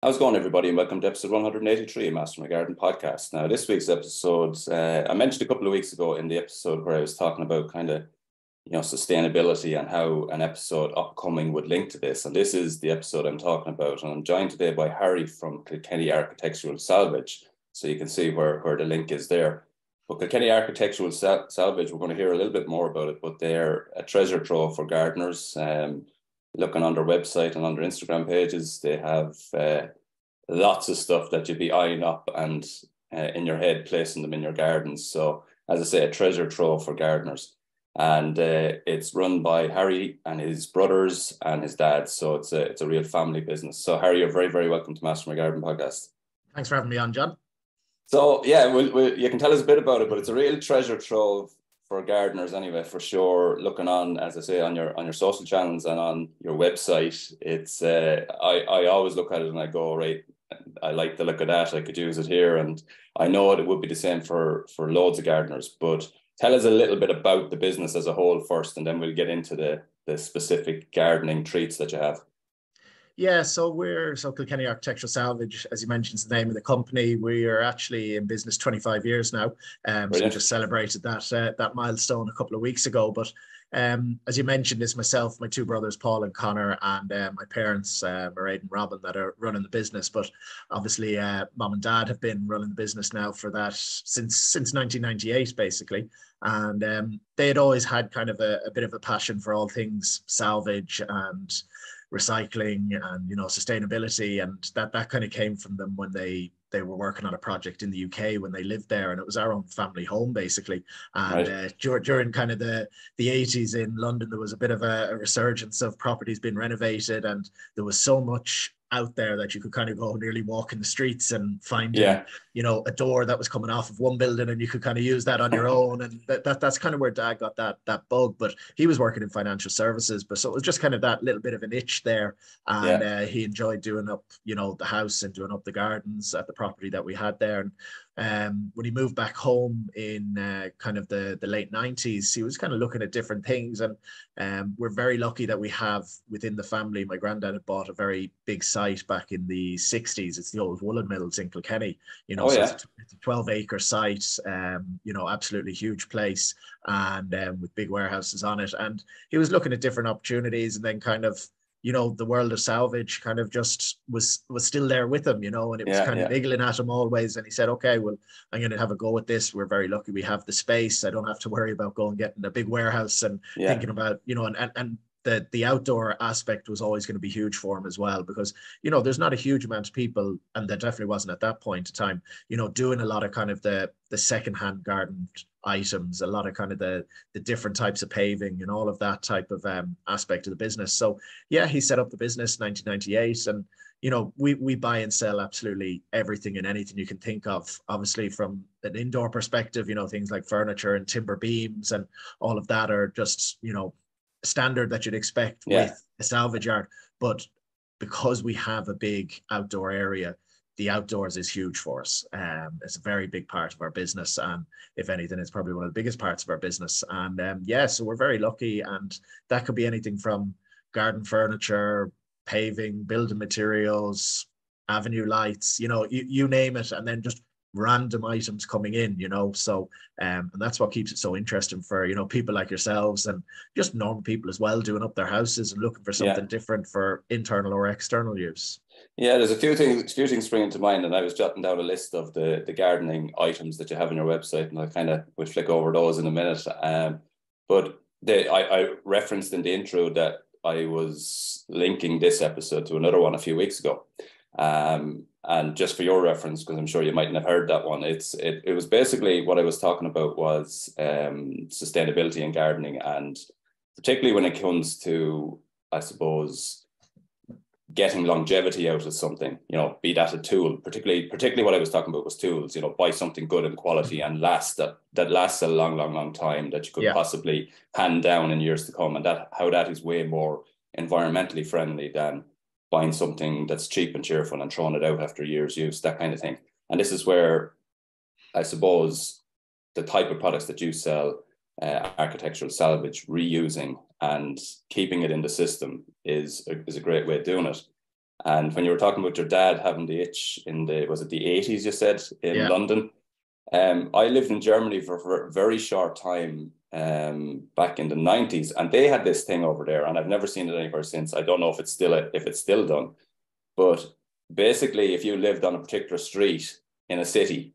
How's it going, everybody, and welcome to episode 183 of Master My Garden podcast. Now, this week's episode, I mentioned a couple of weeks ago in the episode where I was talking about sustainability and how an episode upcoming would link to this. And this is the episode I'm talking about. And I'm joined today by Harry from Kilkenny Architectural Salvage. So you can see where the link is there. But Kilkenny Architectural Salvage, we're going to hear a little bit more about it, but they're a treasure trove for gardeners. Looking on their website and on their Instagram pages, they have lots of stuff that you'd be eyeing up and in your head, placing them in your gardens. So, as I say, a treasure trove for gardeners. And it's run by Harry and his brothers and his dad. So it's a real family business. So, Harry, you're very, very welcome to Master My Garden podcast. Thanks for having me on, John. So, yeah, you can tell us a bit about it, but it's a real treasure trove for gardeners anyway, for sure. Looking on, as I say, on your social channels and on your website, it's I always look at it and I go, right, I like the look of that, I could use it here. And I know it would be the same for loads of gardeners, but tell us a little bit about the business as a whole first, and then we'll get into the specific gardening treats that you have. Yeah, so Kilkenny Architectural Salvage, as you mentioned, is the name of the company. We are actually in business 25 years now. So we just celebrated that milestone a couple of weeks ago. But as you mentioned, it's myself, my two brothers, Paul and Connor, and my parents, Mairead and Robin, that are running the business. But obviously, mom and dad have been running the business now for that since 1998, basically. And they had always had kind of a bit of a passion for all things salvage and recycling and sustainability, and that kind of came from them when they were working on a project in the UK when they lived there, and it was our own family home basically. And right. During kind of the 80s in London, there was a bit of a resurgence of properties being renovated, and there was so much out there that you could kind of go nearly walk in the streets and find a door that was coming off of one building, and you could kind of use that on your own. And that's kind of where Dad got that bug. But he was working in financial services, but so it was just kind of that little bit of an itch there. And he enjoyed doing up the house and doing up the gardens at the property that we had there. And when he moved back home in kind of the late 90s, he was kind of looking at different things. And we're very lucky that we have within the family, my granddad had bought a very big site back in the 60s. It's the old woolen mills in Kilkenny, it's a 12-acre site, absolutely huge place, and with big warehouses on it. And he was looking at different opportunities, and then kind of the world of salvage kind of just was still there with him, and it was kind of niggling at him always. And he said, okay, well, I'm going to have a go at this. We're very lucky we have the space. I don't have to worry about going getting a big warehouse and thinking about, and the outdoor aspect was always going to be huge for him as well, because, there's not a huge amount of people, and there definitely wasn't at that point in time, doing a lot of kind of the secondhand garden items, a lot of kind of the different types of paving and all of that type of aspect of the business. So yeah, he set up the business in 1998, and we buy and sell absolutely everything and anything you can think of. Obviously, from an indoor perspective, things like furniture and timber beams and all of that are just standard that you'd expect with a salvage yard. But because we have a big outdoor area, the outdoors is huge for us. It's a very big part of our business, and if anything, it's probably one of the biggest parts of our business. And so we're very lucky, and that could be anything from garden furniture, paving, building materials, avenue lights, you name it, and then just random items coming in, so and that's what keeps it so interesting for people like yourselves and just normal people as well, doing up their houses and looking for something different for internal or external use. Yeah, there's a few things springing to mind, and I was jotting down a list of the gardening items that you have on your website, and I kind of will flick over those in a minute. But I referenced in the intro that I was linking this episode to another one a few weeks ago. And just for your reference, because I'm sure you mightn't have heard that one, it was basically what I was talking about was sustainability in gardening, and particularly when it comes to, I suppose, getting longevity out of something, be that a tool, particularly what I was talking about was tools, buy something good and quality and that lasts a long time, that you could possibly hand down in years to come, and how that is way more environmentally friendly than buying something that's cheap and cheerful and throwing it out after a year's use, that kind of thing. And this is where I suppose the type of products that you sell, architectural salvage, reusing and keeping it in the system is a great way of doing it. And when you were talking about your dad having the itch in was it the 80s, you said, in London? I lived in Germany for a very short time back in the 90s, and they had this thing over there, and I've never seen it anywhere since. I don't know if it's still done, but basically, if you lived on a particular street in a city,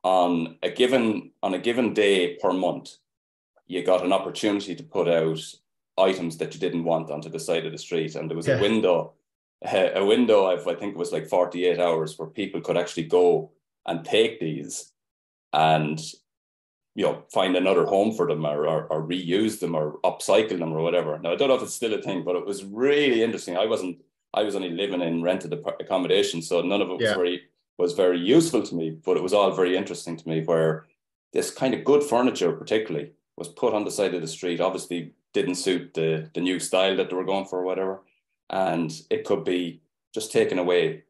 on a given day per month, you got an opportunity to put out items that you didn't want onto the side of the street, and there was a window of, I think it was like 48 hours where people could actually go and take these and, you know, find another home for them, or reuse them, or upcycle them, or whatever. Now, I don't know if it's still a thing, but it was really interesting. I was only living in rented accommodation, so none of it was very useful to me, but it was all very interesting to me, where this kind of good furniture particularly was put on the side of the street, obviously didn't suit the new style that they were going for or whatever, and it could be just taken away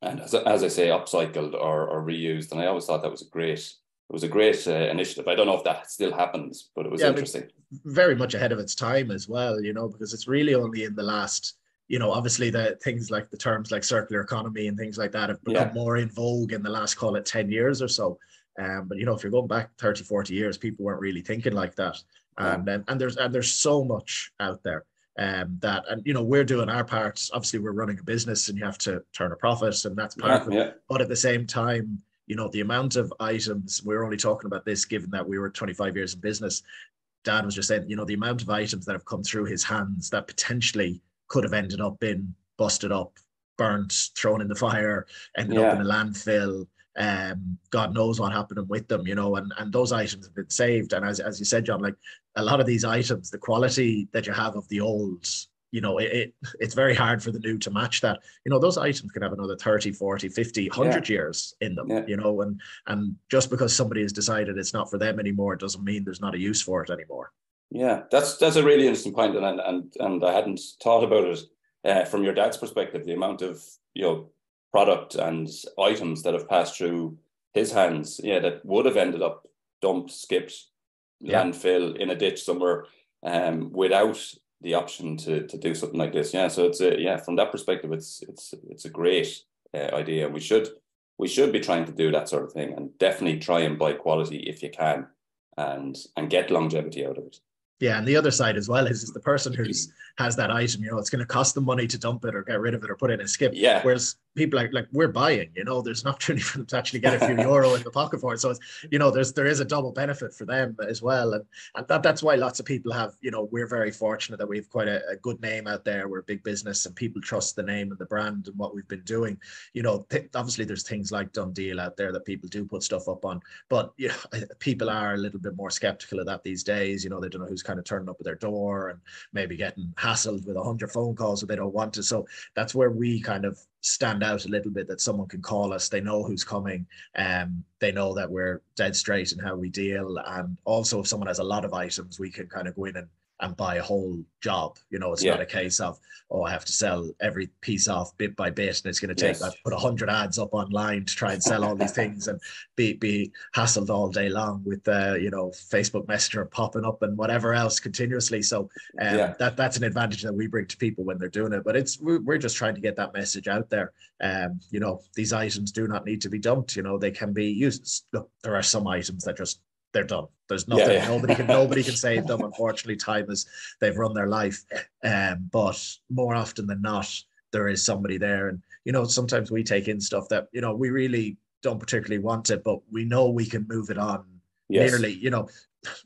and, as I say, upcycled or reused. And I always thought that was a great initiative. I don't know if that still happens, but it was interesting. Very much ahead of its time as well, you know, because it's really only in the last, you know, obviously the things like the terms like circular economy and things like that have become more in vogue in the last, call it 10 years or so. But, you know, if you're going back 30, 40 years, people weren't really thinking like that. And there's so much out there that, you know, we're doing our parts. Obviously, we're running a business and you have to turn a profit, and that's part of it. But at the same time, you know, the amount of items, we're only talking about this given that we were 25 years in business. Dad was just saying, you know, the amount of items that have come through his hands that potentially could have ended up in busted up, burnt, thrown in the fire, ended up in a landfill. God knows what happened with them, you know, and those items have been saved. And as you said, John, like a lot of these items, the quality that you have of the old, you know, it's very hard for the new to match that. You know, those items can have another 30, 40, 50, 100 years in them, you know, and just because somebody has decided it's not for them anymore doesn't mean there's not a use for it anymore. Yeah, that's a really interesting point, and I hadn't thought about it from your dad's perspective, the amount of, you know, product and items that have passed through his hands, that would have ended up dumped, skipped, landfill, in a ditch somewhere, without the option to do something like this. So it's from that perspective, it's a great idea. We should be trying to do that sort of thing, and definitely try and buy quality if you can, and get longevity out of it. Yeah, and the other side as well is the person who has that item, you know, it's going to cost them money to dump it or get rid of it or put it in a skip. Yeah. Whereas people like we're buying, you know, there's an opportunity for them to actually get a few euro in the pocket for it. So it's, you know, there is a double benefit for them as well. And that's why lots of people have, you know, we're very fortunate that we have quite a good name out there. We're a big business and people trust the name and the brand and what we've been doing. You know, obviously there's things like Done Deal out there that people do put stuff up on, but you know, people are a little bit more skeptical of that these days. You know, they don't know who's kind of turning up at their door and maybe getting hassled with 100 phone calls that they don't want to. So that's where we kind of stand out a little bit, that someone can call us, they know who's coming, they know that we're dead straight in how we deal. And also if someone has a lot of items, we can kind of go in and buy a whole job. You know, it's not a case of, oh, I have to sell every piece off bit by bit, and it's going to take I put 100 ads up online to try and sell all these things and be hassled all day long with you know, Facebook Messenger popping up and whatever else continuously. So that's an advantage that we bring to people when they're doing it. But we're just trying to get that message out there. You know, these items do not need to be dumped. You know, they can be used. Look, there are some items that just, they're done. There's nothing. Nobody can save them. Unfortunately, they've run their life. But more often than not, there is somebody there. And you know, sometimes we take in stuff that, you know, we really don't particularly want it, but we know we can move it on nearly, you know,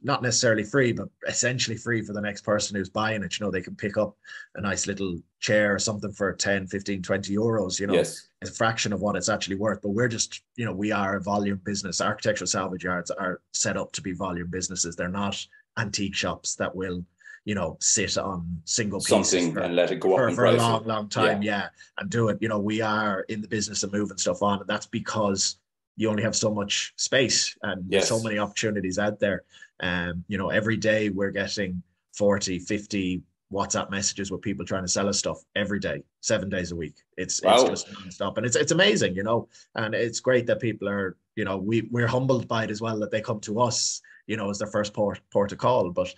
not necessarily free, but essentially free for the next person who's buying it. You know, they can pick up a nice little chair or something for 10, 15, 20 euros, you know, it's a fraction of what it's actually worth. But we're just, you know, we are a volume business. Architectural salvage yards are set up to be volume businesses. They're not antique shops that will, you know, sit on single pieces and let it go up for a long time. And do it. You know, we are in the business of moving stuff on, and that's because you only have so much space and so many opportunities out there. You know, every day we're getting 40, 50 WhatsApp messages with people trying to sell us stuff every day, 7 days a week. It's Wow. just nonstop, and it's amazing, you know. And it's great that people are, you know, we're humbled by it as well, that they come to us, you know, as their first port of call. But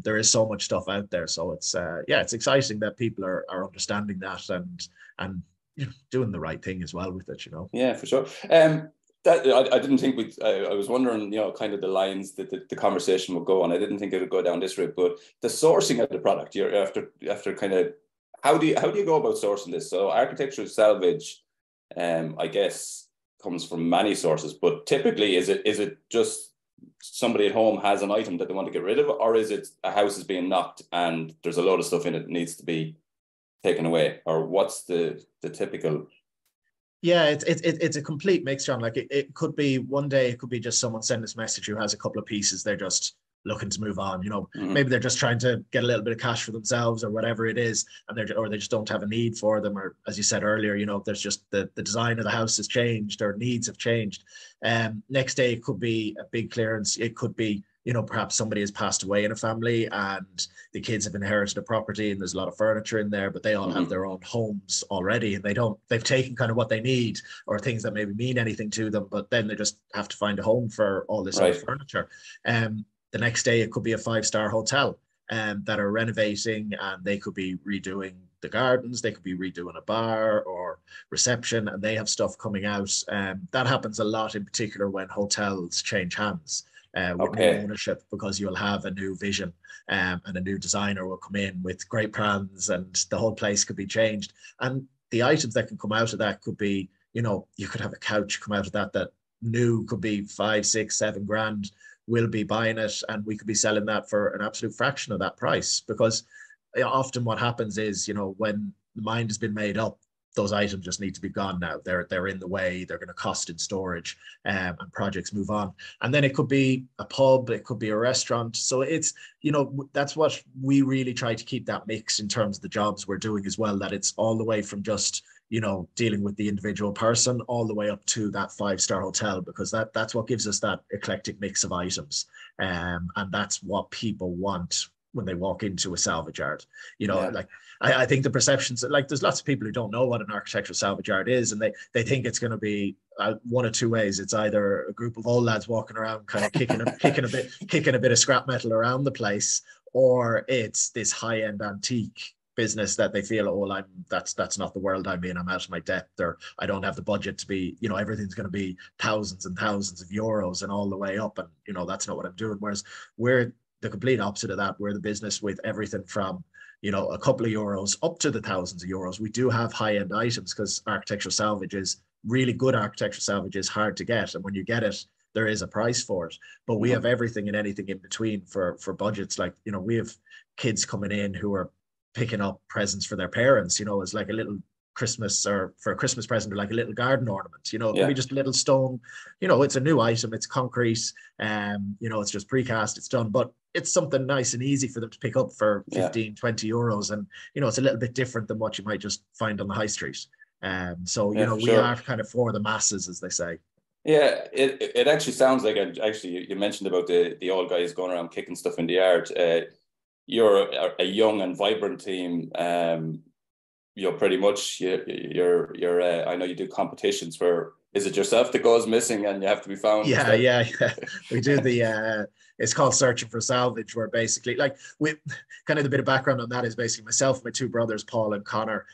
there is so much stuff out there, so it's yeah, it's exciting that people are understanding that and you know, doing the right thing as well with it, you know. Yeah, for sure. That I didn't think we. I was wondering, you know, kind of the lines that the conversation would go on. I didn't think it would go down this route, but the sourcing of the product. You're after kind of how do you go about sourcing this? So architectural salvage, I guess, comes from many sources, but typically is it just somebody at home has an item that they want to get rid of, or is it a house is being knocked and there's a load of stuff in it that needs to be taken away, or what's the typical? Yeah, it's a complete mix, John. Like it could be one day, it could be just someone send this message who has a couple of pieces. They're just looking to move on. You know, maybe they're just trying to get a little bit of cash for themselves or whatever it is, and they just don't have a need for them. Or as you said earlier, you know, there's just the design of the house has changed or needs have changed. Next day it could be a big clearance. It could be, you know, perhaps somebody has passed away in a family and the kids have inherited a property and there's a lot of furniture in there, but they all have their own homes already, and they've taken kind of what they need or things that maybe mean anything to them, but then they just have to find a home for all this other furniture. The next day it could be a 5-star hotel that are renovating, and they could be redoing the gardens, they could be redoing a bar or reception, and they have stuff coming out. That happens a lot, in particular when hotels change hands. With new ownership, because you'll have a new vision and a new designer will come in with great plans, and the whole place could be changed. And the items that can come out of that could be, you know, you could have a couch come out of that new could be 5, 6, 7 grand. We'll be buying it and we could be selling that for an absolute fraction of that price, because often what happens is, you know, when the mind has been made up, those items just need to be gone now. They're in the way. They're going to cost in storage, and projects move on. And then it could be a pub, it could be a restaurant. So it's, you know, that's what we really try to keep that mix in terms of the jobs we're doing as well. That it's all the way from just, you know, dealing with the individual person all the way up to that 5-star hotel, because that's what gives us that eclectic mix of items, and that's what people want when they walk into a salvage yard. You know, like I think the perceptions, like there's lots of people who don't know what an architectural salvage yard is, and they think it's going to be one of two ways. It's either a group of old lads walking around kind of kicking a bit of scrap metal around the place, or it's this high-end antique business that they feel, oh, that's not the world I'm in. I'm out of my depth, or I don't have the budget to be, you know, everything's going to be thousands and thousands of euros and all the way up, and you know, that's not what I'm doing. Whereas we're the complete opposite of that. We're the business with everything from, you know, a couple of euros up to the thousands of euros. We do have high-end items, because architectural salvage is really good. Architectural salvage is hard to get, and when you get it, there is a price for it. But we have everything and anything in between for budgets. Like, you know, we have kids coming in who are picking up presents for their parents, you know, as like a little Christmas, or for a Christmas present, or like a little garden ornament, you know, it could be just a little stone, you know, it's a new item, it's concrete, you know, it's just precast, it's done, but it's something nice and easy for them to pick up for 15, 20 euros. And, you know, it's a little bit different than what you might just find on the high street. So, you know, we are kind of for the masses, as they say. Yeah, it actually sounds like, actually you mentioned about the old guys going around kicking stuff in the yard. You're a young and vibrant team. You're pretty much you're I know you do competitions where, is it yourself that goes missing and you have to be found? Yeah. We do it's called Searching for Salvage, where basically, like, we kind of, the bit of background on that is basically myself, my two brothers, Paul and Connor,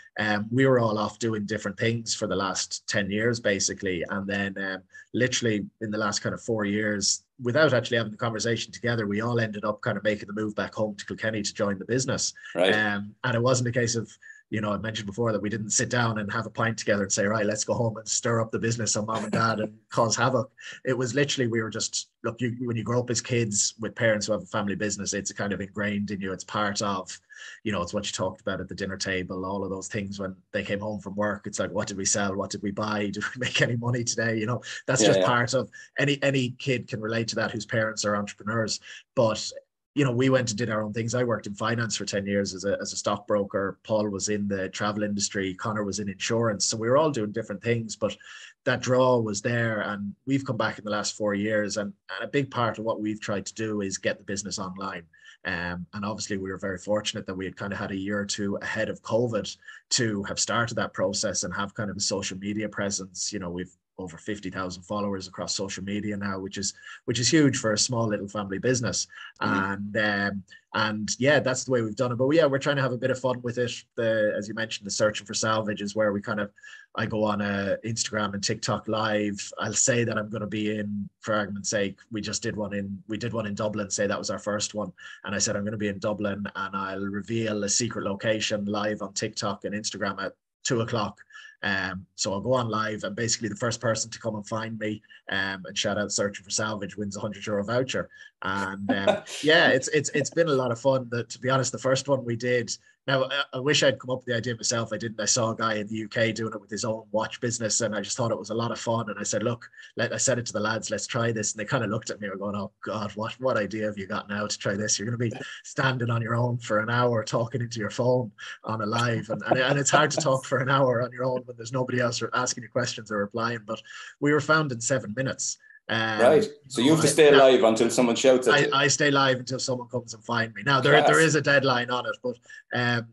we were all off doing different things for the last 10 years, basically. And then literally in the last kind of 4 years, without actually having the conversation together, we all ended up kind of making the move back home to Kilkenny to join the business. Right. And it wasn't a case of, you know, I mentioned before that we didn't sit down and have a pint together and say, right, let's go home and stir up the business on mom and dad and cause havoc. It was literally, we were just, look, when you grow up as kids with parents who have a family business, it's kind of ingrained in you. It's part of, you know, it's what you talked about at the dinner table, all of those things when they came home from work. It's like, what did we sell? What did we buy? Did we make any money today? You know, that's just part of, any kid can relate to that whose parents are entrepreneurs. But you know, we went and did our own things. I worked in finance for 10 years as a stockbroker. Paul was in the travel industry. Connor was in insurance. So we were all doing different things, but that draw was there. And we've come back in the last 4 years. And a big part of what we've tried to do is get the business online. And obviously we were very fortunate that we had kind of had a year or two ahead of COVID to have started that process and have kind of a social media presence. You know, we've over 50,000 followers across social media now, which is huge for a small little family business. And yeah, that's the way we've done it. But yeah, we're trying to have a bit of fun with it. As you mentioned, the searching for salvage is where I go on Instagram and TikTok live. I'll say that I'm going to be in, for argument's sake, we did one in Dublin, say that was our first one. And I said, I'm going to be in Dublin and I'll reveal a secret location live on TikTok and Instagram at 2:00. So I'll go on live, and basically the first person to come and find me and shout out searching for salvage wins a €100 voucher. And yeah, it's been a lot of fun. To be honest, the first one we did. Now, I wish I'd come up with the idea myself. I didn't. I saw a guy in the UK doing it with his own watch business, and I just thought it was a lot of fun. And I said, look, I said it to the lads, let's try this. And they kind of looked at me and were going, oh God, what idea have you got now to try this? You're going to be standing on your own for an hour talking into your phone on a live. And it's hard to talk for an hour on your own when there's nobody else asking you questions or replying. But we were found in 7 minutes. Right. So you have to stay alive until someone shouts at you. I stay live until someone comes and find me. Now there is a deadline on it, but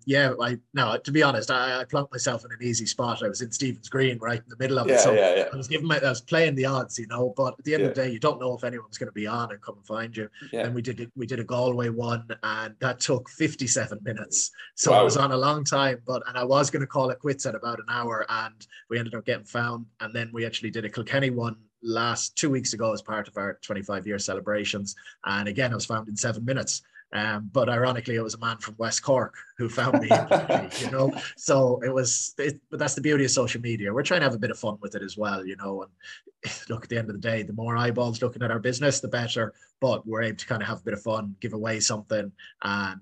yeah, to be honest, I plunked myself in an easy spot. I was in Stephen's Green, right in the middle of it. So yeah. I was playing the odds, you know. But at the end of the day, you don't know if anyone's going to be on and come and find you. Yeah. And we did a Galway one, and that took 57 minutes. So I was on a long time, and I was going to call it quits at about an hour, and we ended up getting found. And then we actually did a Kilkenny one 2 weeks ago as part of our 25-year celebrations, and again I was found in 7 minutes, but ironically it was a man from West Cork who found me you know. So but that's the beauty of social media. We're trying to have a bit of fun with it as well, you know. And look, at the end of the day, the more eyeballs looking at our business, the better, but we're able to kind of have a bit of fun, give away something, and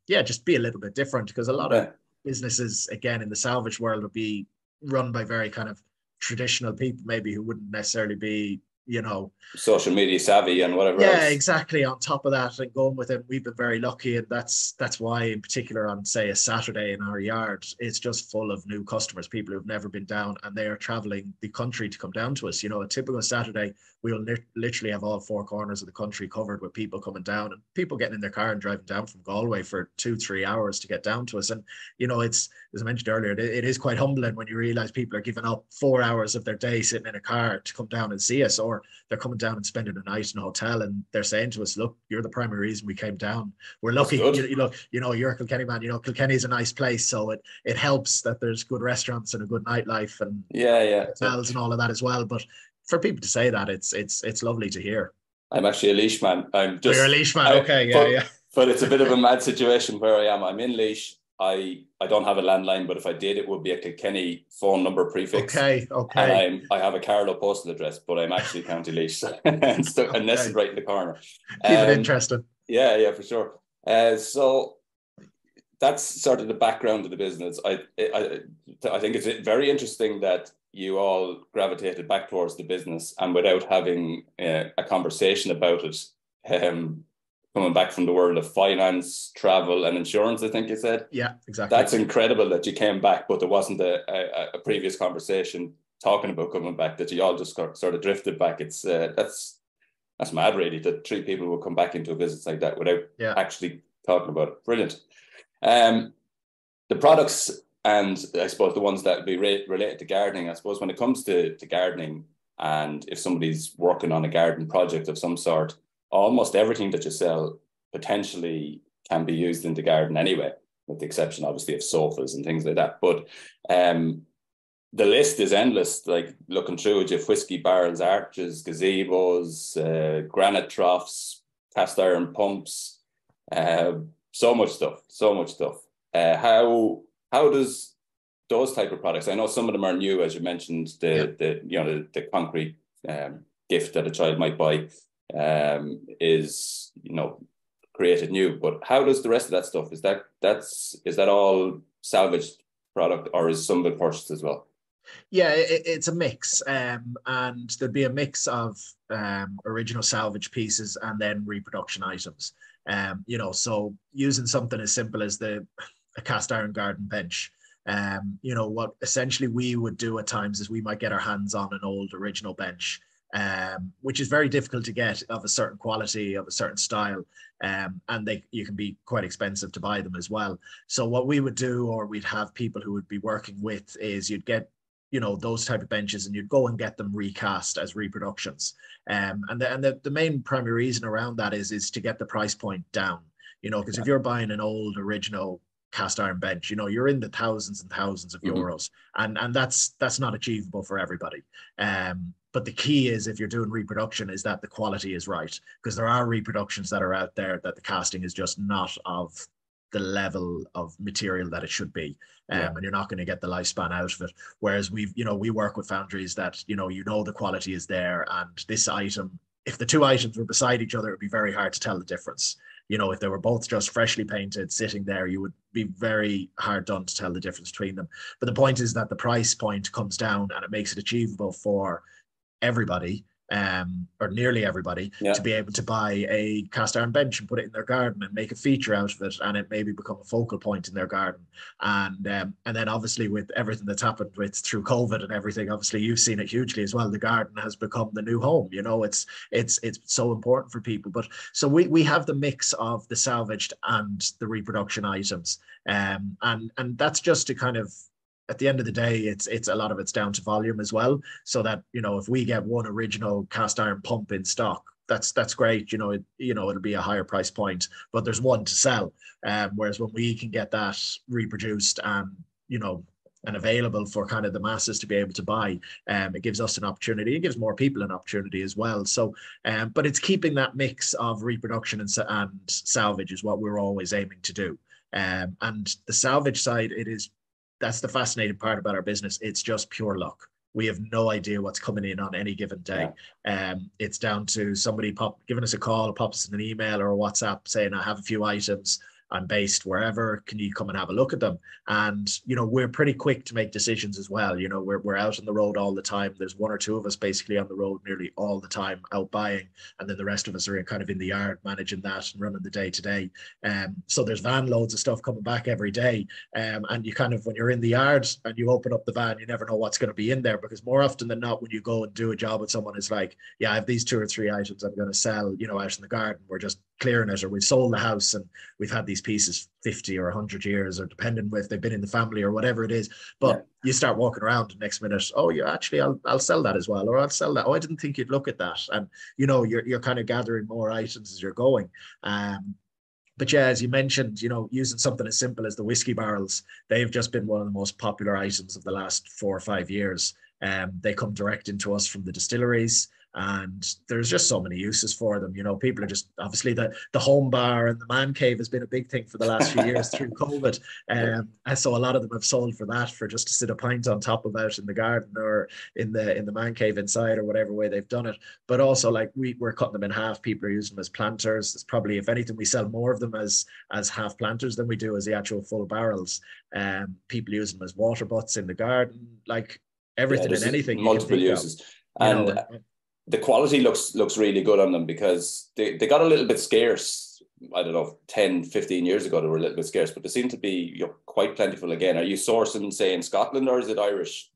just be a little bit different, because a lot of businesses, again, in the salvage world, will be run by very kind of traditional people, maybe, who wouldn't necessarily be, you know, social media savvy and whatever else. Exactly. On top of that, and going with it, we've been very lucky, and that's why, in particular, on say a Saturday in our yard, it's just full of new customers, people who've never been down, and they are traveling the country to come down to us. You know, a typical Saturday, we'll literally have all 4 corners of the country covered with people coming down, and people getting in their car and driving down from Galway for 2-3 hours to get down to us. And you know, it's, as I mentioned earlier, it is quite humbling when you realize people are giving up 4 hours of their day sitting in a car to come down and see us, or they're coming down and spending a night in a hotel, and they're saying to us, look, you're the primary reason we came down. We're lucky. You know, you're a Kilkenny man. You know, Kilkenny is a nice place, so it helps that there's good restaurants and a good nightlife and hotels and all of that as well. But for people to say that, it's lovely to hear. I'm actually a Laois man. You're a Laois man, okay, But it's a bit of a mad situation where I am. I'm in Laois. I don't have a landline, but if I did, it would be a Kilkenny phone number prefix. Okay. And I have a Carlow postal address, but I'm actually County Laois, and nested right in the corner. Keep it interesting. Yeah, for sure. So that's sort of the background of the business. I think it's very interesting that you all gravitated back towards the business, and without having a conversation about it, coming back from the world of finance, travel and insurance, I think you said. Yeah, exactly. That's incredible that you came back, but there wasn't a previous conversation talking about coming back, that you all just sort of drifted back. It's that's mad, really, that 3 people will come back into a business like that without actually talking about it. Brilliant. The products, and I suppose the ones that would be related to gardening, I suppose when it comes to gardening, and if somebody's working on a garden project of some sort, almost everything that you sell potentially can be used in the garden anyway, with the exception, obviously, of sofas and things like that. But the list is endless. Like, looking through it, you have whiskey barrels, arches, gazebos, granite troughs, cast iron pumps, so much stuff. How does those type of products? I know some of them are new, as you mentioned, the concrete gift that a child might buy is, you know, created new. But how does the rest of that stuff? Is that all salvaged product, or is some of it purchased as well? Yeah, it's a mix, and there'd be a mix of original salvage pieces and then reproduction items. You know, so using something as simple as a cast iron garden bench. You know, what essentially we would do at times is we might get our hands on an old original bench, which is very difficult to get, of a certain quality, of a certain style. And you can be quite expensive to buy them as well. So what we would do, or we'd have people who would be working with, is you'd get, those type of benches, and you'd go and get them recast as reproductions. And the main primary reason around that is to get the price point down, because if you're buying an old original cast iron bench, you're in the thousands and thousands of euros, and that's not achievable for everybody. But the key is, if you're doing reproduction, is that the quality is right, because there are reproductions that are out there that the casting is just not of the level of material that it should be. And you're not going to get the lifespan out of it. Whereas we work with foundries that, the quality is there, and this item, if the two items were beside each other, it would be very hard to tell the difference. If they were both just freshly painted sitting there, you would be very hard done to tell the difference between them. But the point is that the price point comes down, and it makes it achievable for everybody, or nearly everybody, to be able to buy a cast iron bench and put it in their garden and make a feature out of it, and it maybe become a focal point in their garden. And then obviously, with everything that's happened through COVID and everything, obviously you've seen it hugely as well. The garden has become the new home. It's so important for people. But so we have the mix of the salvaged and the reproduction items, and that's just to kind of, at the end of the day, it's a lot of it's down to volume as well. So that, if we get one original cast iron pump in stock, that's great. It'll be a higher price point, but there's one to sell. Whereas when we can get that reproduced and available for kind of the masses to be able to buy, it gives us an opportunity. It gives more people an opportunity as well. So, but it's keeping that mix of reproduction and salvage is what we're always aiming to do. And the salvage side, that's the fascinating part about our business. It's just pure luck. We have no idea what's coming in on any given day. It's down to somebody giving us a call, pop us an email or a WhatsApp saying, I have a few items, I'm based wherever, can you come and have a look at them? And, we're pretty quick to make decisions as well. We're out on the road all the time. There's one or two of us basically on the road nearly all the time, out buying. And then the rest of us are kind of in the yard managing that and running the day to day. So there's van loads of stuff coming back every day. And you kind of, when you're in the yard and you open up the van, you never know what's going to be in there, because more often than not, when you go and do a job with someone, it's like, I have these 2 or 3 items I'm going to sell, out in the garden. We're just clearing it, or we've sold the house and we've had these pieces 50 or 100 years, or depending if they've been in the family or whatever it is. But you start walking around the next minute, I'll sell that as well, or I'll sell that. I didn't think you'd look at that. And you're kind of gathering more items as you're going. But as you mentioned, using something as simple as the whiskey barrels, they've just been one of the most popular items of the last 4 or 5 years. They come direct into us from the distilleries, and there's just so many uses for them. People are just, obviously the home bar and the man cave has been a big thing for the last few years through COVID. And so a lot of them have sold for that, for just to sit a pint on top of out in the garden or in the man cave inside, or whatever way they've done it. But also, like, we're cutting them in half. People are using them as planters. It's probably, if anything, we sell more of them as half planters than we do as the actual full barrels. People use them as water butts in the garden, like everything and anything. Multiple uses. And the quality looks really good on them, because they got a little bit scarce. I don't know, 10, 15 years ago, they were a little bit scarce, but they seem to be quite plentiful again. Are you sourcing, say, in Scotland, or is it Irish?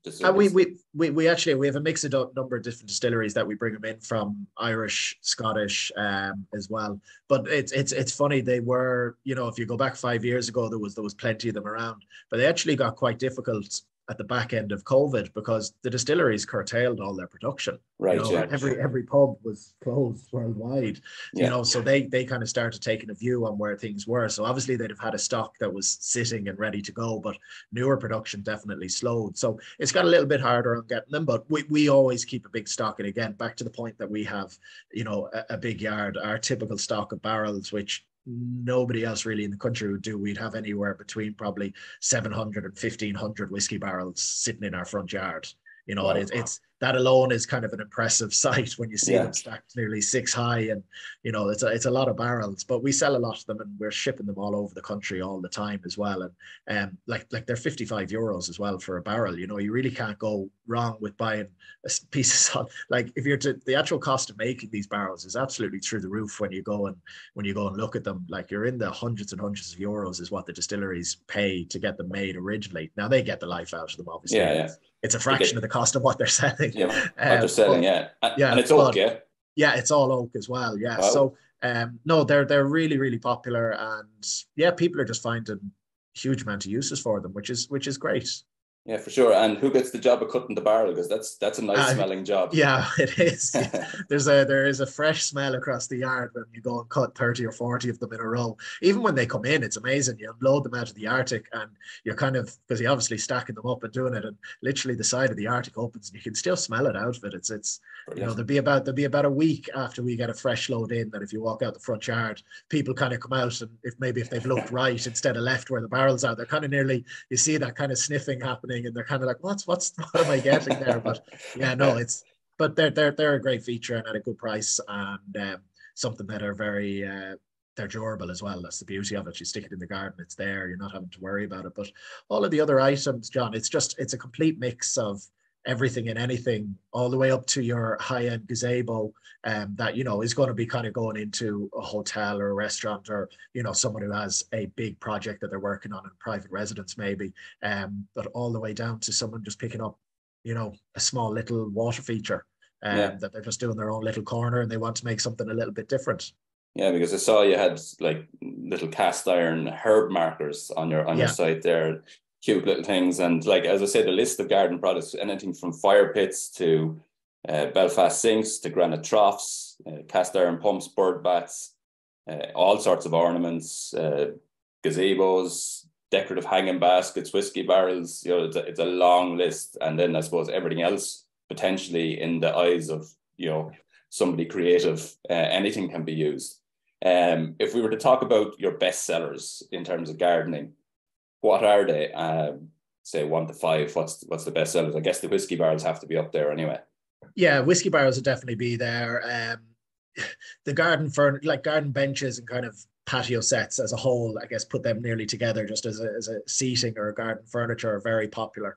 We actually have a mixed number of different distilleries that we bring them in from, Irish, Scottish, as well. But it's funny, they were, if you go back 5 years ago, there was plenty of them around, but they actually got quite difficult at the back end of COVID, because the distilleries curtailed all their production. Right. Every pub was closed worldwide. So they kind of started taking a view on where things were. So obviously they'd have had a stock that was sitting and ready to go, but newer production definitely slowed. So it's got a little bit harder on getting them, but we always keep a big stock. And again, back to the point that we have, a big yard, our typical stock of barrels, which nobody else really in the country would do. We'd have anywhere between probably 700 and 1,500 whiskey barrels sitting in our front yard. Wow. And it's that alone is kind of an impressive sight when you see them stacked nearly 6 high, and it's a lot of barrels. But we sell a lot of them, and we're shipping them all over the country all the time as well. And like they're 55 euros as well for a barrel. You really can't go wrong with buying a piece of, like, if you're the actual cost of making these barrels is absolutely through the roof when you go and look at them. Like, you're in the hundreds and hundreds of euros is what the distilleries pay to get them made originally. Now they get the life out of them, obviously. It's a fraction of the cost of what they're selling. Yeah, what they're selling, yeah. And it's oak, but yeah? yeah, it's all oak as well. Yeah. Wow. So no, they're really, really popular. And yeah, people are just finding huge amount of uses for them, which is great. Yeah, for sure. And who gets the job of cutting the barrel? Because that's a nice Uh, smelling job. yeah, it is. There is a fresh smell across the yard when you go and cut 30 or 40 of them in a row. Even when they come in, it's amazing. You unload them out of the Arctic and you're kind of, because you're obviously stacking them up and doing it, and literally the side of the Arctic opens and you can still smell it out of it. It's Brilliant. there'll be about a week after we get a fresh load in that if you walk out the front yard, people kind of come out, and if they've looked right instead of left where the barrels are, they're kind of nearly, you see that kind of sniffing happening and they're kind of like, what am I getting there? But yeah, no, but they're a great feature and at a good price, and something that are very they're durable as well. That's the beauty of it. You stick it in the garden, it's there. You're not having to worry about it. But all of the other items, John, it's a complete mix of everything and anything, all the way up to your high-end gazebo that is going to be kind of going into a hotel or a restaurant, or someone who has a big project that they're working on in private residence maybe, but all the way down to someone just picking up a small little water feature Yeah. that they're just doing their own little corner and they want to make something a little bit different. Yeah, because I saw you had like little cast iron herb markers on your Yeah. site there, cute little things. And like, as I said, the list of garden products, anything from fire pits to Belfast sinks to granite troughs, cast iron pumps, bird bats, all sorts of ornaments, gazebos, decorative hanging baskets, whiskey barrels. It's a long list. And then I suppose everything else potentially in the eyes of somebody creative, anything can be used. If we were to talk about your best sellers in terms of gardening, what are they? Say 1 to 5. What's the best sellers? I guess the whiskey barrels have to be up there anyway. Yeah, whiskey barrels would definitely be there. The garden benches and kind of patio sets as a whole, I guess, put them nearly together just as a seating or a garden furniture are very popular.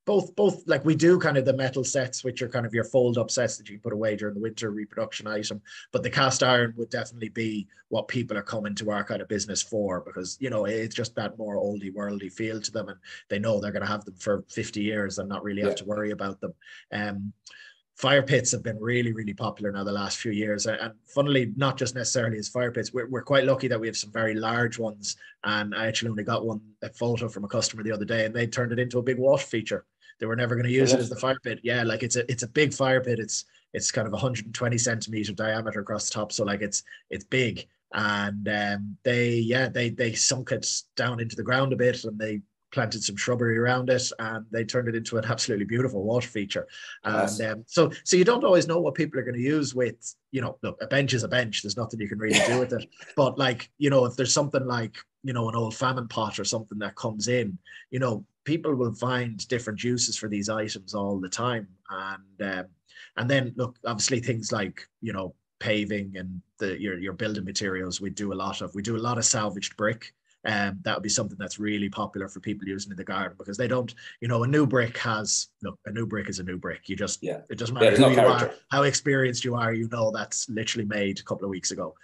Both like we do kind of the metal sets, which are kind of your fold up sets that you can put away during the winter reproduction item. But the cast iron would definitely be what people are coming to our kind of business for, because it's just that more oldie worldy feel to them, and they know they're going to have them for 50 years and not really have to worry about them. Fire pits have been really, really popular now the last few years. And funnily, not just necessarily as fire pits, we're quite lucky that we have some very large ones. And I actually only got a photo from a customer the other day, and they turned it into a big wash feature. They were never going to use it as the fire pit. Yeah, like it's a big fire pit. It's kind of 120 centimeter diameter across the top. So like it's big. And they sunk it down into the ground a bit, and they planted some shrubbery around it, and they turned it into an absolutely beautiful water feature. And so you don't always know what people are going to use with, look, a bench is a bench. There's nothing you can really do with it. But like, if there's something like, an old famine pot or something that comes in, people will find different uses for these items all the time. And then look, obviously things like, paving and your building materials, we do a lot of salvaged brick. That would be something that's really popular for people using in the garden, because they don't, a new brick is a new brick. It doesn't matter who you are, how experienced you are, that's literally made a couple of weeks ago.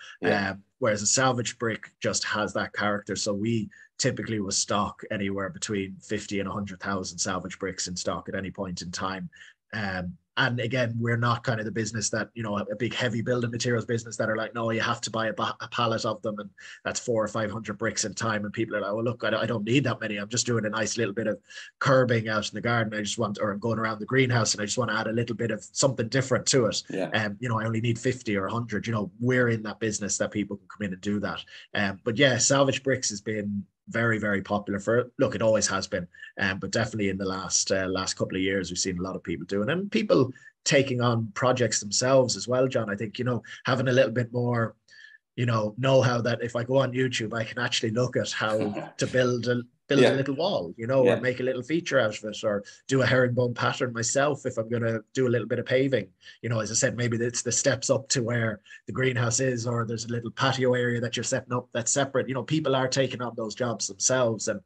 Whereas a salvage brick just has that character. So we typically will stock anywhere between 50 and 100,000 salvage bricks in stock at any point in time. And again, we're not kind of the business that, a big heavy building materials business that are like, no, you have to buy a pallet of them, and that's 400 or 500 bricks in time. And people are like, well, look, I don't need that many. I'm just doing a nice little bit of curbing out in the garden. I'm going around the greenhouse and I just want to add a little bit of something different to it. Yeah. I only need 50 or 100. We're in that business that people can come in and do that. But yeah, salvage bricks has been very, very popular it always has been, but definitely in the last couple of years we've seen a lot of people doing it, and people taking on projects themselves as well, John. I think having a little bit more know-how, that if I go on YouTube I can actually look at how to build a little wall, or make a little feature out of it, or do a herringbone pattern myself if I'm going to do a little bit of paving. As I said, maybe it's the steps up to where the greenhouse is, or there's a little patio area that you're setting up that's separate. People are taking on those jobs themselves, and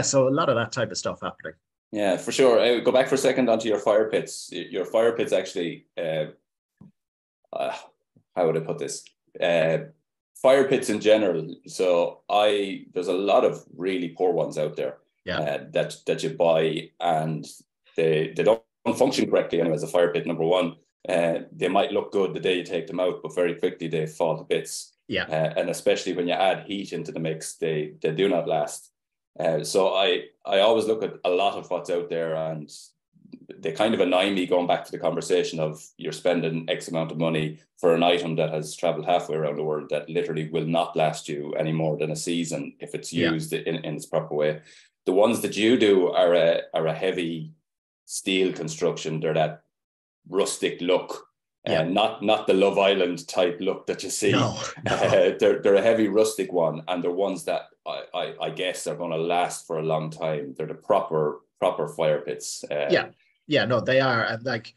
so a lot of that type of stuff happening. Yeah, for sure. I go back for a second onto your fire pits. Your fire pits actually, how would I put this? Fire pits in general. So there's a lot of really poor ones out there that you buy, and they don't function correctly anyway as a fire pit, number one. They might look good the day you take them out, but very quickly they fall to bits. Yeah. And especially when you add heat into the mix, they do not last. So I always look at a lot of what's out there, and they kind of annoy me, going back to the conversation of you're spending X amount of money for an item that has traveled halfway around the world that literally will not last you any more than a season if it's used in its proper way. The ones that you do are a heavy steel construction. They're that rustic look, not the Love Island type look that you see. No. They're a heavy rustic one, and they're ones that I guess are going to last for a long time. They're the proper fire pits. No, they are. And like,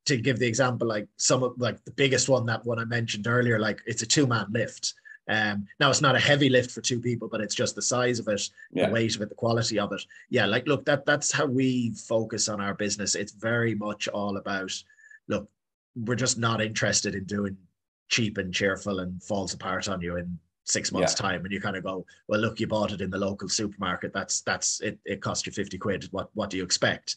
to give the example, like some of like the biggest one, that one I mentioned earlier, like it's a 2-man lift. Now it's not a heavy lift for 2 people, but it's just the size of it, the weight of it, the quality of it. Yeah, like look, that's how we focus on our business. It's very much all about, look, we're just not interested in doing cheap and cheerful and falls apart on you in 6 months time, and you kind of go, well, look, you bought it in the local supermarket, that's it cost you 50 quid, what do you expect?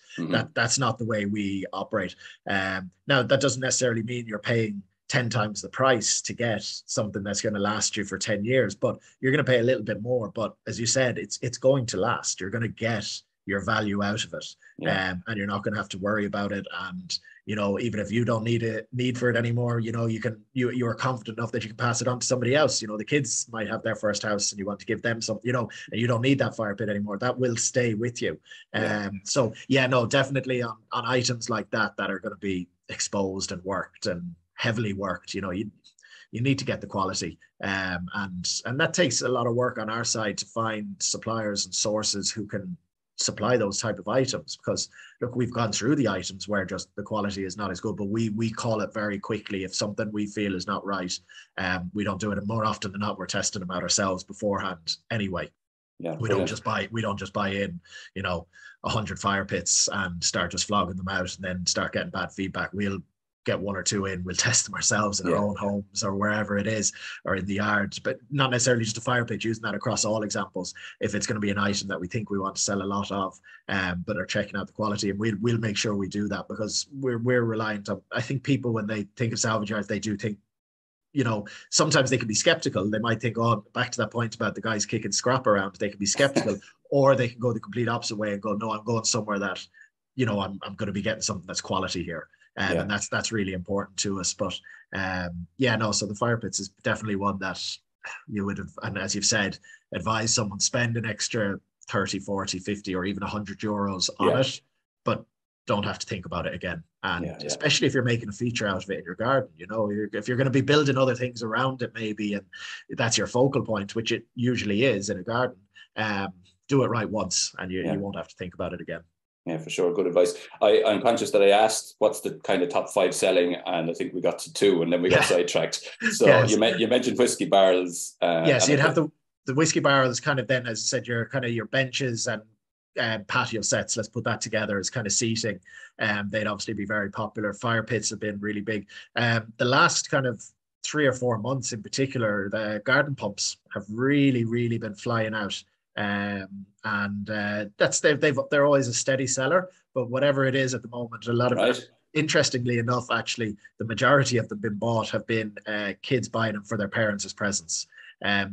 That's not the way we operate. Now that doesn't necessarily mean you're paying 10 times the price to get something that's going to last you for 10 years, but you're going to pay a little bit more. But as you said, it's going to last. You're going to get your value out of it, and you're not going to have to worry about it. And you know, even if you don't need for it anymore, you know, you are confident enough that you can pass it on to somebody else. You know, the kids might have their first house and you want to give them some, you know, and you don't need that fire pit anymore. That will stay with you. So yeah, no, definitely on items like that are going to be exposed and worked and heavily worked, you know, you need to get the quality. And that takes a lot of work on our side to find suppliers and sources who can supply those type of items, because look, we've gone through the items where just the quality is not as good, but we call it very quickly if something we feel is not right. We don't do it, and more often than not we're testing them out ourselves beforehand anyway. We don't just buy in, you know, 100 fire pits and start just flogging them out and then start getting bad feedback. We'll get 1 or 2 in, we'll test them ourselves in our own homes or wherever it is, or in the yard, but not necessarily just a fire pit, using that across all examples. If it's going to be an item that we think we want to sell a lot of, but are checking out the quality, and we'll make sure we do that, because we're reliant on, I think people, when they think of salvage yards, they do think, you know, sometimes they can be skeptical. They might think, oh, back to that point about the guys kicking scrap around, they can be skeptical, or they can go the complete opposite way and go, no, I'm going somewhere that, you know, I'm going to be getting something that's quality here. And that's really important to us. But so the fire pits is definitely one that you would have, and as you've said, advise someone spend an extra 30, 40, 50 or even 100 euros on it, but don't have to think about it again. And especially if you're making a feature out of it in your garden, you know, if you're going to be building other things around it maybe, and that's your focal point, which it usually is in a garden, do it right once and you won't have to think about it again. Yeah, for sure. Good advice. I'm conscious that I asked what's the kind of top 5 selling, and I think we got to 2 and then we got sidetracked. So you mentioned whiskey barrels. So you'd have the whiskey barrels kind of, then, as I said, your kind of your benches and patio sets. Let's put that together as kind of seating. They'd obviously be very popular. Fire pits have been really big. The last kind of 3 or 4 months in particular, the garden pumps have really, really been flying out. They're always a steady seller, but whatever it is at the moment, a lot of interestingly enough, actually, the majority of them been bought have been kids buying them for their parents as presents.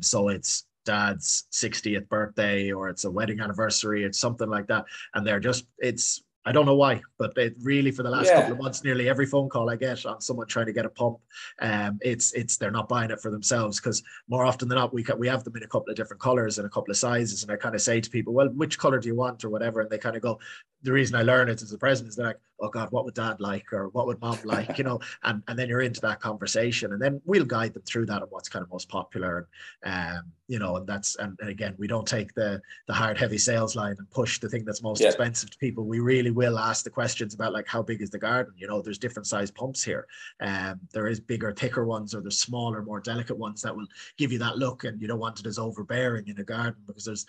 So it's dad's 60th birthday, or it's a wedding anniversary, it's something like that, and they're just, I don't know why, but it really, for the last couple of months, nearly every phone call I get on someone trying to get a pump, they're not buying it for themselves, because more often than not, we have them in a couple of different colors and a couple of sizes, and I kind of say to people, well, which color do you want or whatever, and they kind of go, the reason I learn it as a present is they're like, oh God, what would dad like, or what would mom like, you know, and then you're into that conversation, and then we'll guide them through that and what's kind of most popular, you know, and again, we don't take the hard, heavy sales line and push the thing that's most expensive to people. We really will ask the questions about, like, how big is the garden? You know, there's different size pumps here. There is bigger, thicker ones, or there's smaller, more delicate ones that will give you that look, and you don't want it as overbearing in a garden, because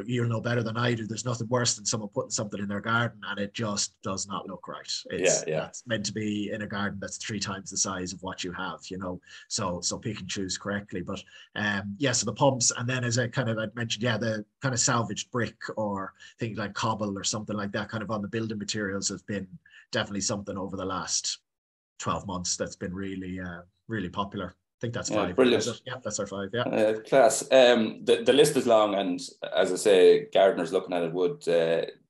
you'll know better than I do, there's nothing worse than someone putting something in their garden garden and it just does not look right. That's meant to be in a garden that's 3 times the size of what you have, you know. So pick and choose correctly. But so the pumps, and then as I'd mentioned, the kind of salvaged brick or things like cobble or something like that, kind of on the building materials, has been definitely something over the last 12 months that's been really really popular. I think that's 5. Brilliant. Yeah, that's our 5. Yeah. Class. The list is long, and as I say, gardeners looking at it would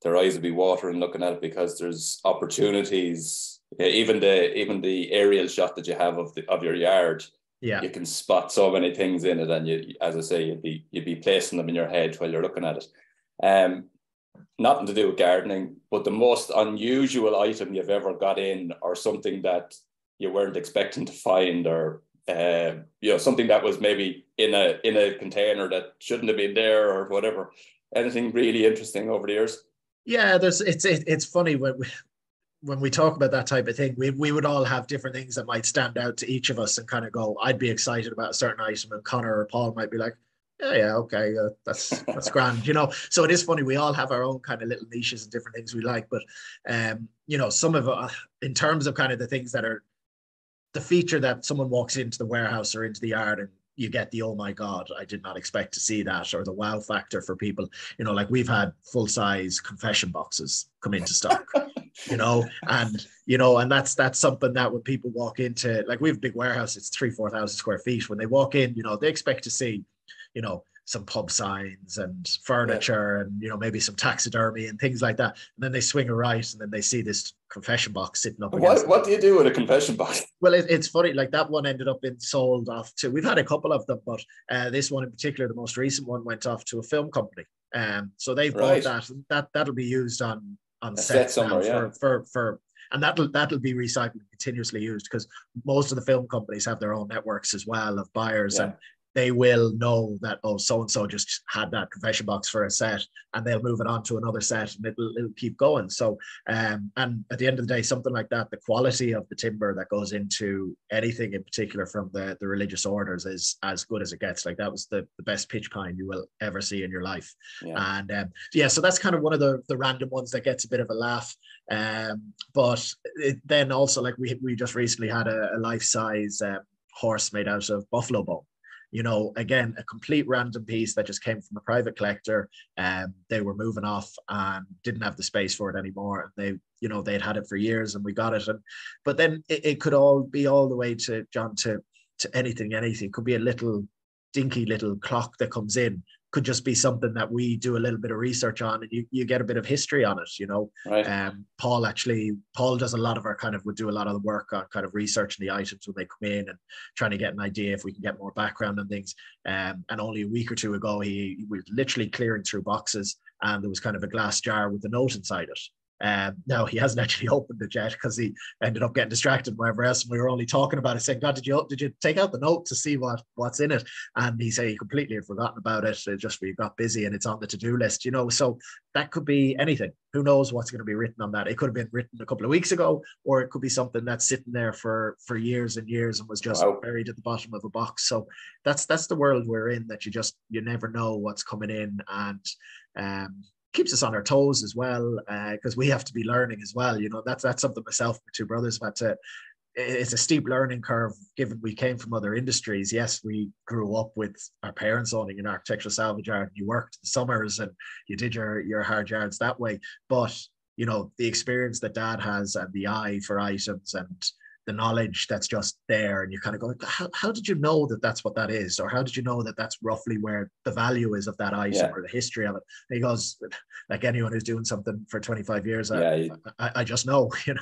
their eyes would be watering looking at it, because there's opportunities. Even the aerial shot that you have of your yard, you can spot so many things in it, and you, as I say, you'd be placing them in your head while you're looking at it. Nothing to do with gardening, but the most unusual item you've ever got in, or something that you weren't expecting to find, or something that was maybe in a container that shouldn't have been there, or whatever. Anything really interesting over the years? Yeah, it's funny when we talk about that type of thing, we would all have different things that might stand out to each of us and kind of go, I'd be excited about a certain item, and Connor or Paul might be like, okay, that's grand, you know. So it is funny, we all have our own kind of little niches and different things we like, but some of in terms of kind of the things that are the feature that someone walks into the warehouse or into the yard and you get the, oh my God, I did not expect to see that, or the wow factor for people. You know, like we've had full-size confession boxes come into stock, and that's something that when people walk into, like we have a big warehouse, it's 3,000-4,000 square feet. When they walk in, they expect to see, some pub signs and furniture and, maybe some taxidermy and things like that. And then they swing a right and then they see this confession box sitting up. What do you do with a confession box? Well, it's funny, like that one ended up being sold off to, we've had a couple of them, but this one in particular, the most recent one, went off to a film company. So they've bought that, and that'll be used on sets now for and that'll be recycled and continuously used, because most of the film companies have their own networks as well of buyers, and they will know that, oh, so-and-so just had that confession box for a set, and they'll move it on to another set, and it'll keep going. So, and at the end of the day, something like that, the quality of the timber that goes into anything in particular from the religious orders is as good as it gets. Like that was the best pitch pine you will ever see in your life. Yeah. And so that's kind of one of the random ones that gets a bit of a laugh. But then also, like we just recently had a life-size horse made out of buffalo bone. Again, a complete random piece that just came from a private collector. They were moving off and didn't have the space for it anymore. And they'd had it for years, and we got it. But then it could all be all the way to John, to anything. It could be a little dinky little clock that comes in. Could just be something that we do a little bit of research on, and you get a bit of history on it, Right. Paul does a lot of would do a lot of the work on kind of researching the items when they come in and trying to get an idea if we can get more background on things. And only a week or two ago, he was literally clearing through boxes, and there was kind of a glass jar with a note inside it. Now he hasn't actually opened it yet, because he ended up getting distracted and whatever else. And we were only talking about it, saying, God, did you take out the note to see what's in it? And he said he completely had forgotten about it. It just, we got busy and it's on the to-do list, So that could be anything. Who knows what's going to be written on that? It could have been written a couple of weeks ago, or it could be something that's sitting there for years and years and was just buried at the bottom of a box. So that's the world we're in, that you never know what's coming in, and keeps us on our toes as well, because we have to be learning as well. That's something myself and my two brothers have had to. It's a steep learning curve, given we came from other industries. Yes, we grew up with our parents owning an architectural salvage yard. You worked the summers and you did your hard yards that way. But the experience that Dad has, and the eye for items, and the knowledge that's just there, and you kind of go, how did you know that that's what that is? Or how did you know that that's roughly where the value is of that item, or the history of it? And he goes, like anyone who's doing something for 25 years, I just know, and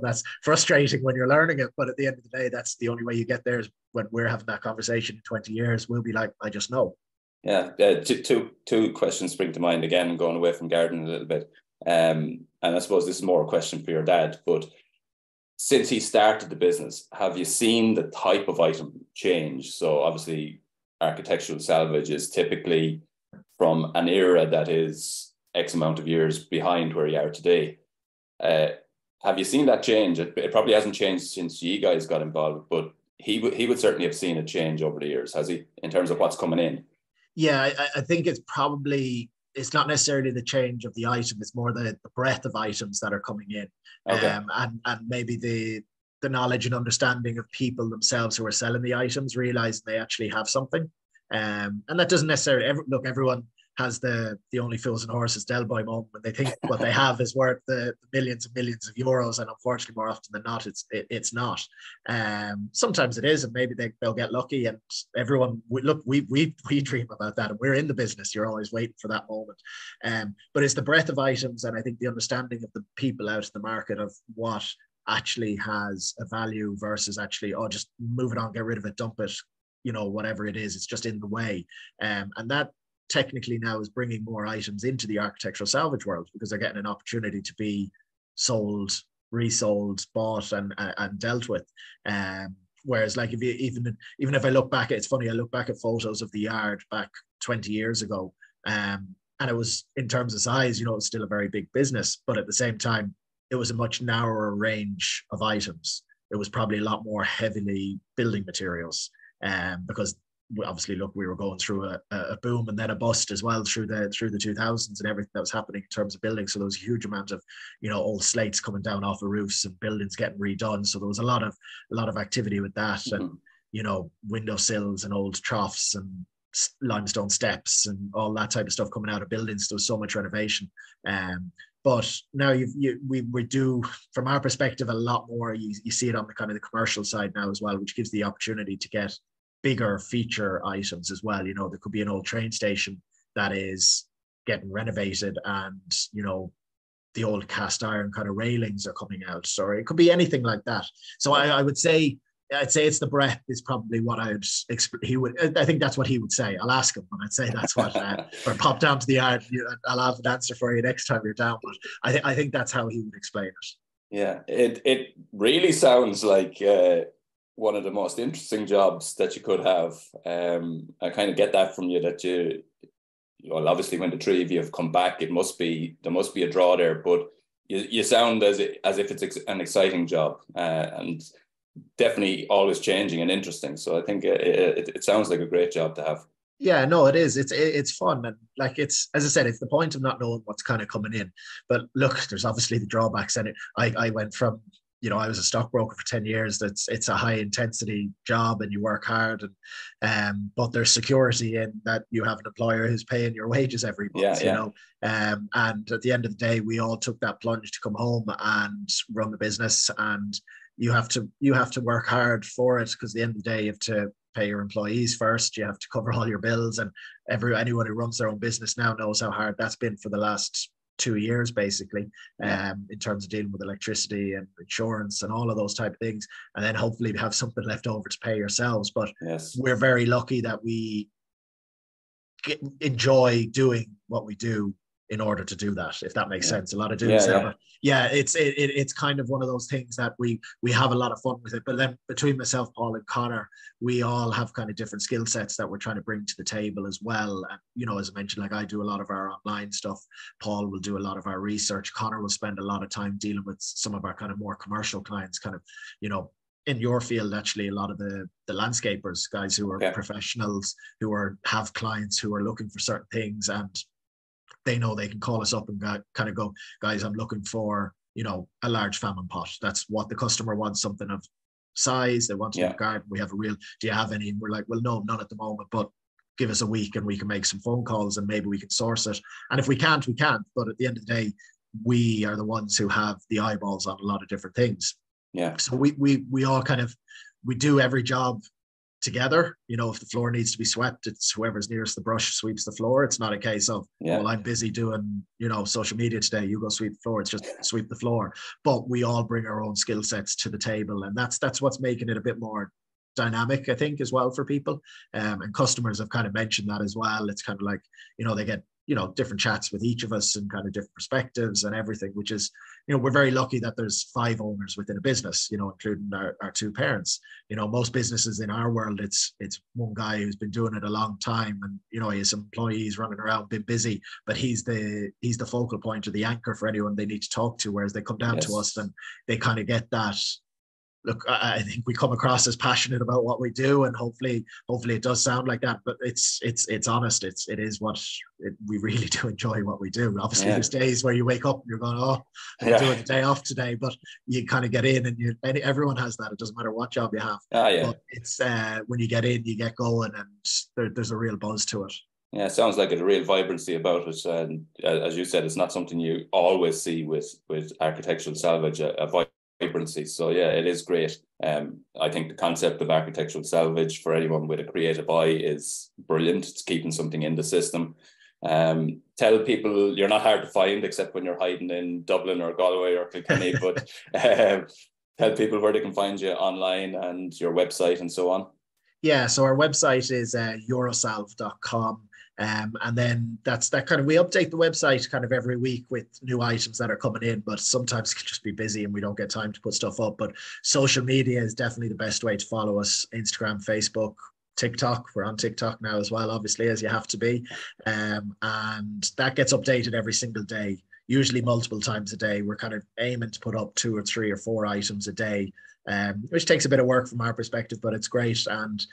that's frustrating when you're learning it. But at the end of the day, that's the only way you get there, is when we're having that conversation in 20 years, we'll be like, I just know. Yeah. Two questions spring to mind again, going away from gardening a little bit. And I suppose this is more a question for your dad, but since he started the business, have you seen the type of item change? So obviously architectural salvage is typically from an era that is X amount of years behind where you are today. Have you seen that change? It probably hasn't changed since you guys got involved, but he would certainly have seen a change over the years, has he, in terms of what's coming in? Yeah, I think it's probably it's not necessarily the change of the item, it's more the breadth of items that are coming in. Okay. And maybe the knowledge and understanding of people themselves who are selling the items, realizing they actually have something. And that doesn't necessarily look, everyone has the only fools and horses Del Boy moment when they think what they have is worth the millions and millions of euros, and unfortunately more often than not it's not. Sometimes it is, and maybe they'll get lucky, and everyone we dream about that, and we're in the business. You're always waiting for that moment. But it's the breadth of items, and I think the understanding of the people out in the market of what actually has a value versus actually, oh, just move it on, get rid of it, dump it, whatever it is, it's just in the way. And that technically now is bringing more items into the architectural salvage world, because they're getting an opportunity to be sold, resold, bought, and dealt with. Whereas, like, even if I look back, it's funny, I look back at photos of the yard back 20 years ago, and it was, in terms of size, it was still a very big business, but at the same time, it was a much narrower range of items. It was probably a lot more heavily building materials, because obviously, look, we were going through a boom and then a bust as well through the 2000s and everything that was happening in terms of building. So there was a huge amount of, old slates coming down off of roofs and buildings getting redone. So there was a lot of activity with that, mm-hmm. and windowsills and old troughs and limestone steps and all that type of stuff coming out of buildings. There was so much renovation. But now we do, from our perspective, a lot more. You see it on the kind of the commercial side now as well, which gives the opportunity to get bigger feature items as well. There could be an old train station that is getting renovated, and the old cast iron kind of railings are coming out. So it could be anything like that. So I'd say it's the breadth is probably what I think that's what he would say. I'll ask him, but I'd say that's what or pop down to the yard. I'll have an answer for you next time you're down. But I think that's how he would explain it. Yeah, it really sounds like one of the most interesting jobs that you could have. I kind of get that from you, that obviously when the three of you have come back, there must be a draw there, but you sound as if it's an exciting job, and definitely always changing and interesting. So I think it sounds like a great job to have. Yeah, no, it is. It's fun, and like, it's, as I said, it's the point of not knowing what's kind of coming in. But look, there's obviously the drawbacks, and I went from, I was a stockbroker for 10 years. It's a high intensity job and you work hard, and but there's security in that you have an employer who's paying your wages every month, and at the end of the day, we all took that plunge to come home and run the business, and you have to work hard for it, because at the end of the day, you have to pay your employees first, you have to cover all your bills, and anyone who runs their own business now knows how hard that's been for the last 2 years, basically, in terms of dealing with electricity and insurance and all of those type of things, and then hopefully have something left over to pay yourselves. But we're very lucky that we enjoy doing what we do in order to do that, if that makes sense. A lot of dudes it's kind of one of those things that we have a lot of fun with it. But then between myself, Paul, and Connor, we all have kind of different skill sets that we're trying to bring to the table as well. And as I mentioned, like, I do a lot of our online stuff, Paul will do a lot of our research, Connor will spend a lot of time dealing with some of our kind of more commercial clients, kind of in your field, actually, a lot of the landscapers, guys who are professionals, who have clients who are looking for certain things, and they know they can call us up and kind of go, guys, I'm looking for, a large famine pot. That's what the customer wants, something of size. They want to garden. We have do you have any? And we're like, well, no, none at the moment, but give us a week and we can make some phone calls and maybe we can source it. And if we can't, we can't. But at the end of the day, we are the ones who have the eyeballs on a lot of different things. Yeah. So we all kind of, we do every job together. If the floor needs to be swept, it's whoever's nearest the brush sweeps the floor. It's not a case of, well, I'm busy doing, social media today, you go sweep the floor. It's just sweep the floor. But we all bring our own skill sets to the table, and that's what's making it a bit more dynamic, I think, as well for people. And customers have kind of mentioned that as well. It's kind of like, they get different chats with each of us and kind of different perspectives and everything, which is, we're very lucky that there's 5 owners within a business, including our 2 parents. Most businesses in our world, it's one guy who's been doing it a long time, and, he has employees running around, been busy, but he's the focal point or the anchor for anyone they need to talk to, whereas they come down to us and they kind of get that look, I think we come across as passionate about what we do, and hopefully it does sound like that. But it's honest. It is we really do enjoy what we do. Obviously, there's days where you wake up and you're going, "Oh, I'm doing the day off today," but you kind of get in, and everyone has that. It doesn't matter what job you have. But it's when you get in, you get going, and there's a real buzz to it. Yeah, it sounds like a real vibrancy about it. And as you said, it's not something you always see with architectural salvage, a vibrancy. So yeah, it is great. I think the concept of architectural salvage for anyone with a creative eye is brilliant. It's keeping something in the system. Tell people you're not hard to find except when you're hiding in Dublin or Galway or Kilkenny, but tell people where they can find you online and your website and so on. Yeah, so our website is eurosalve.com. And then that's that kind of, we update the website kind of every week with new items that are coming in, but sometimes it can just be busy and we don't get time to put stuff up. But social media is definitely the best way to follow us: Instagram, Facebook, TikTok. We're on TikTok now as well, obviously, as you have to be. And that gets updated every single day, usually multiple times a day. We're kind of aiming to put up 2 or 3 or 4 items a day, which takes a bit of work from our perspective, but it's great. And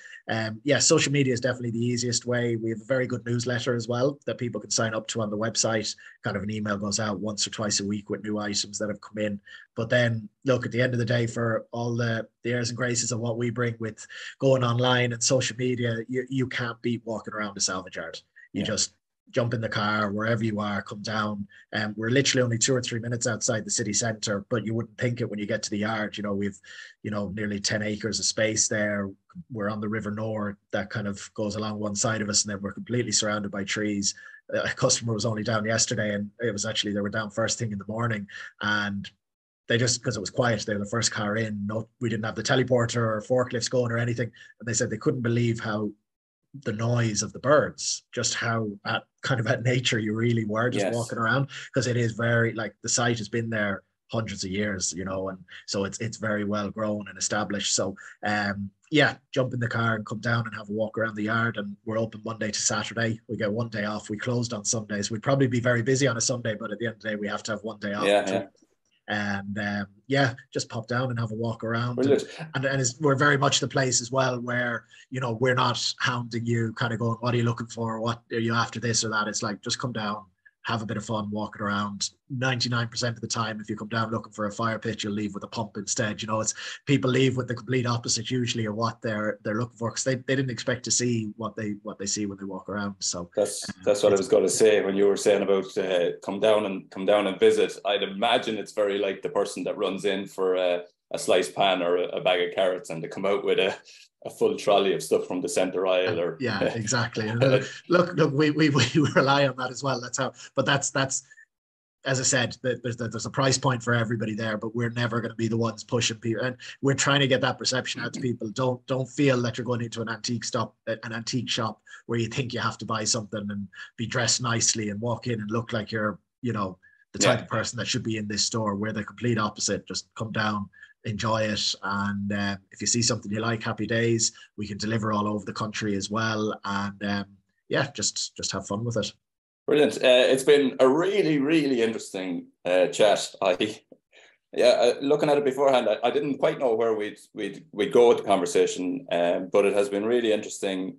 social media is definitely the easiest way. We have a very good newsletter as well that people can sign up to on the website. Kind of an email goes out once or twice a week with new items that have come in. But then look, at the end of the day, for all the airs and graces of what we bring with going online and social media, you can't beat walking around the salvage yard. You just jump in the car wherever you are, come down, and we're literally only 2 or 3 minutes outside the city centre, but you wouldn't think it when you get to the yard. We've nearly 10 acres of space there. We're on the River Nore that kind of goes along one side of us, and then we're completely surrounded by trees. A customer was only down yesterday, and it was actually, they were down first thing in the morning, and they just, because it was quiet, they were the first car in. We didn't have the teleporter or forklifts going or anything, and they said they couldn't believe how the noise of the birds, just how at nature you really were just walking around, because it is very, like, the site has been there hundreds of years, and so it's very well grown and established. So jump in the car and come down and have a walk around the yard. And we're open Monday to Saturday. We get 1 day off. We closed on Sundays. We'd probably be very busy on a Sunday, but at the end of the day we have to have 1 day off. And just pop down and have a walk around. And we're very much the place as well where, we're not hounding you, kind of going, what are you looking for? What are you after, this or that? It's like, just come down, have a bit of fun walking around. 99% of the time, if you come down looking for a fire pit, you'll leave with a pump instead. It's people leave with the complete opposite usually of what they're looking for, because they didn't expect to see what they see when they walk around. So that's what I was going to say when you were saying about come down and visit. I'd imagine it's very like the person that runs in for a sliced pan or a bag of carrots, and they come out with a full trolley of stuff from the center aisle. Or exactly. look, we rely on that as well. That's as I said, there's a price point for everybody there, but we're never going to be the ones pushing people, and we're trying to get that perception out to people. Don't feel that you're going into an antique shop where you think you have to buy something and be dressed nicely and walk in and look like you're the type of person that should be in this store. We're the complete opposite. Just come down, enjoy it, and if you see something you like, happy days. We can deliver all over the country as well, and just have fun with it. Brilliant. It's been a really, really interesting chat. Looking at it beforehand, I didn't quite know where we'd go with the conversation, but it has been really interesting.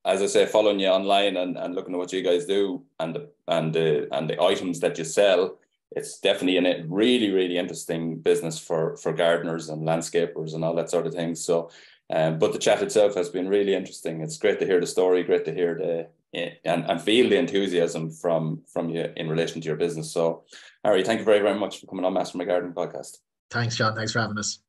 As I say, following you online and looking at what you guys do and the items that you sell, it's definitely a really, really interesting business for gardeners and landscapers and all that sort of thing. So, but the chat itself has been really interesting. It's great to hear the story, great to hear and feel the enthusiasm from you in relation to your business. So, Harry, thank you very, very much for coming on Master My Garden podcast. Thanks, John. Thanks for having us.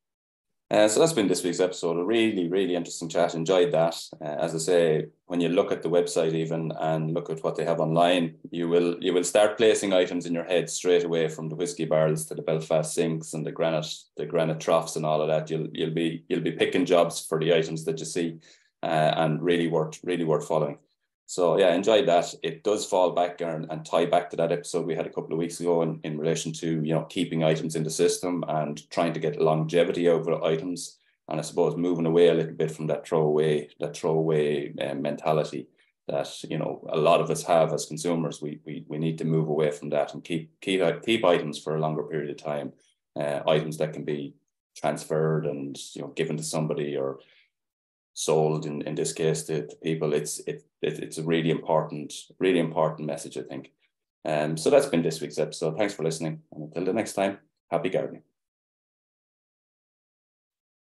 So that's been this week's episode. A really, really interesting chat. Enjoyed that. As I say, when you look at the website even and look at what they have online, you will start placing items in your head straight away, from the whiskey barrels to the Belfast sinks and the granite troughs and all of that. You'll be picking jobs for the items that you see, and really worth following. So yeah, enjoyed that. It does fall back and tie back to that episode we had a couple of weeks ago in relation to keeping items in the system and trying to get longevity over items, and I suppose moving away a little bit from that throwaway mentality that a lot of us have as consumers. We need to move away from that and keep items for a longer period of time. Items that can be transferred and, you know, given to somebody or sold in this case to people. It's a really important message, I think. So that's been this week's episode. Thanks for listening, and until the next time, happy gardening.